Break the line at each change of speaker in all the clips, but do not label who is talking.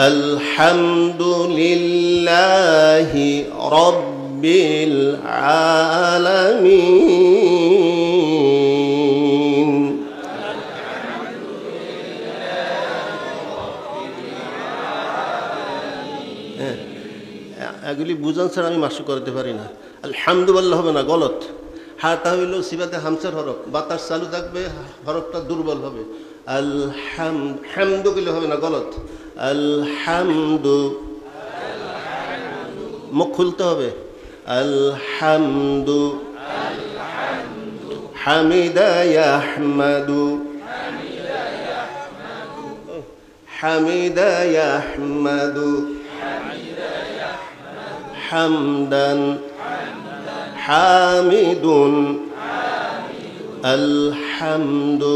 আলহামদুলিল্লাহি রাব্বিল আলামিন। এগুলি বুঝান ছাড়া আমি মাসু করতে পারি না। আলহামদুলিল্লাহ হবে না, গলত। হাটা হইল সিবাতে হামসার হরফ, বাতাস চালু থাকবে, হরফটা দুর্বল হবে। হামদু গেলে হবে না, গলত। আলহামদু, মুখ খুলতে হবে। আলহামদু, হামিদা ইয়াহমাদু, হামিদা ইয়াহমাদু, হামদান, হামিদুন, আলহামদু।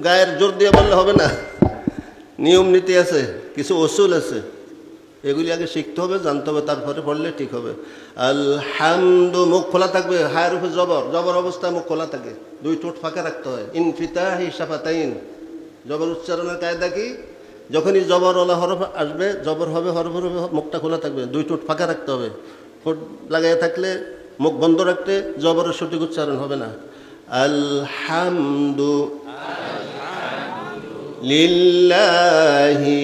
গায়ের জোর দিয়ে বললে হবে না, নিয়ম নীতি আছে, কিছু অসুল আছে, এগুলি আগে শিখতে হবে, জানতে হবে, তারপরে পড়লে ঠিক হবে। আলহামদু, মুখ খোলা থাকবে, হায়ের উপরে জবর, জবর অবস্থায় মুখ খোলা থাকে, দুই ঠোঁট ফাঁকা রাখতে হয়। ইনফিতাহি শাফাতাইন, জবর উচ্চারণের কায়দা কি? যখনই জবরওয়ালা হরফ আসবে, জবর হবে, হরফ হবে, মুখটা খোলা থাকবে, দুই ঠোঁট ফাঁকা রাখতে হবে। ঠোঁট লাগাই থাকলে, মুখ বন্ধ রাখতে জবরের সঠিক উচ্চারণ হবে না। আলহামদু লিল্লাহি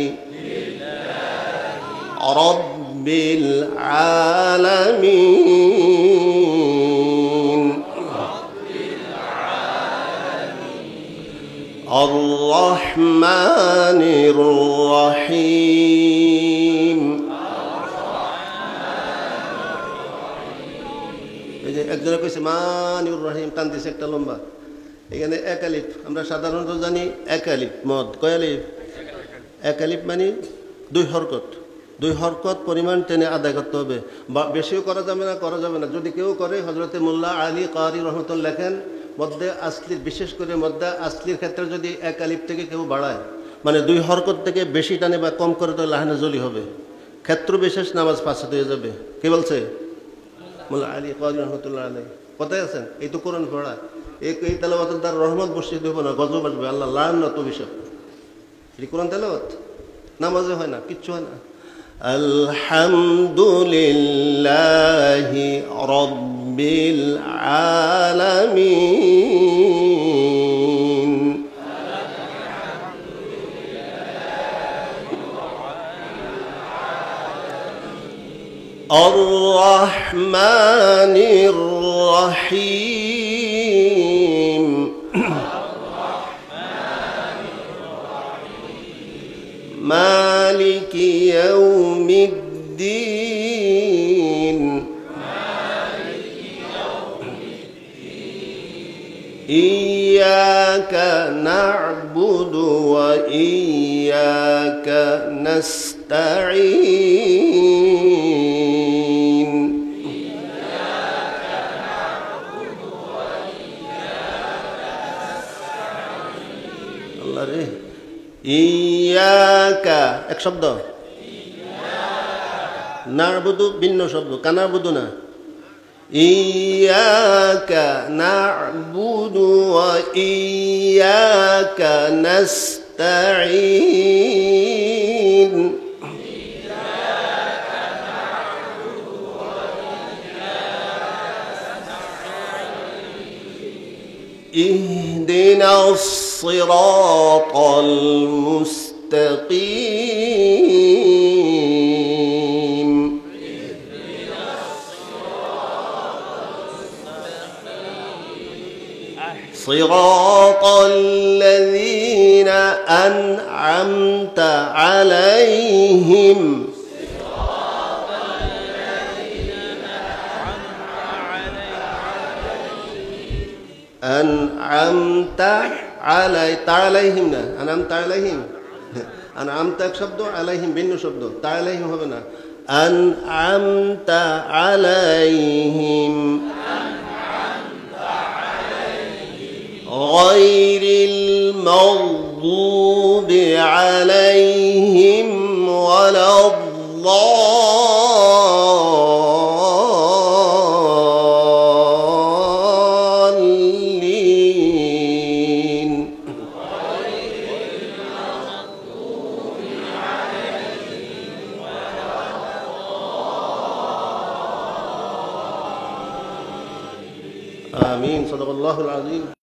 রাব্বিল আলামিন আর রহমানির রহিম। এই যে একজনে কইছে মানিউর রহিম, টান দিছে একটা লম্বা। এখানে এক আলিফ, আমরা সাধারণত জানি এক আলিফ মদ, কয় আলিফ? এক আলিফ মানে দুই হরকত, দুই হরকত পরিমাণ টেনে আদায় করতে হবে। বা বেশিও করা যাবে না, করা যাবে না। যদি কেউ করে, হজরতে মোল্লা আলী কারি রহমতুল্লাহ লেখেন, মধ্যে আসলির, বিশেষ করে মধ্যে আসলির ক্ষেত্রে যদি এক আলিফ থেকে কেউ বাড়ায়, মানে দুই হরকত থেকে বেশি টানে বা কম করে, তো লাহানে জলি হবে, ক্ষেত্র বিশেষ নামাজ ফাসাদ হয়ে যাবে। কে বলছে? মোল্লা আলী কারি রহমতুল্লাহ আলাই। কোথায় আছেন? এই তো কোরআন পড়া, এই তেলাওয়াতের দ্বারা রহমত বর্ষিত হবে না, গজব আসবে, আল্লাহ লানত অভিশাপ। এটি কোরআন তেলাওয়াত, নামাজে হয় না, কিচ্ছু হয় না। আলহামদুলিল্লাহি রাব্বিল আলামিন আর রহমানির রহিম মালিকি ইয়াউমিদ্দিন ইয়্যাকা না'বুদু ওয়া ইয়্যাকা নাস্তাঈন আল্লাহ রে। ইয়াকা এক শব্দ, না'বুদু ভিন্ন শব্দ, কানা'বুদু না। ইয়াকা না'বুদু ওয়া ইয়্যাকা নাস্তাঈন ইহদিনাস সিরাতাল মুস্তাকিম সিরাতাল লাযীনা আন'আমতা আলাইহিম আন'আমতা আলাইহিম না, আন'আমতা আলাইহিম। আন'আমতা এক শব্দ, আলাইহিম ভিন্ন শব্দ, আলাইহিম হবে না। আন'আমতা আলাইহিম গায়রিল মাগদুবি আলাইহিম ওয়ালাদ-দাল্লিন আমিন। সাদাকাল্লাহুল আযীম।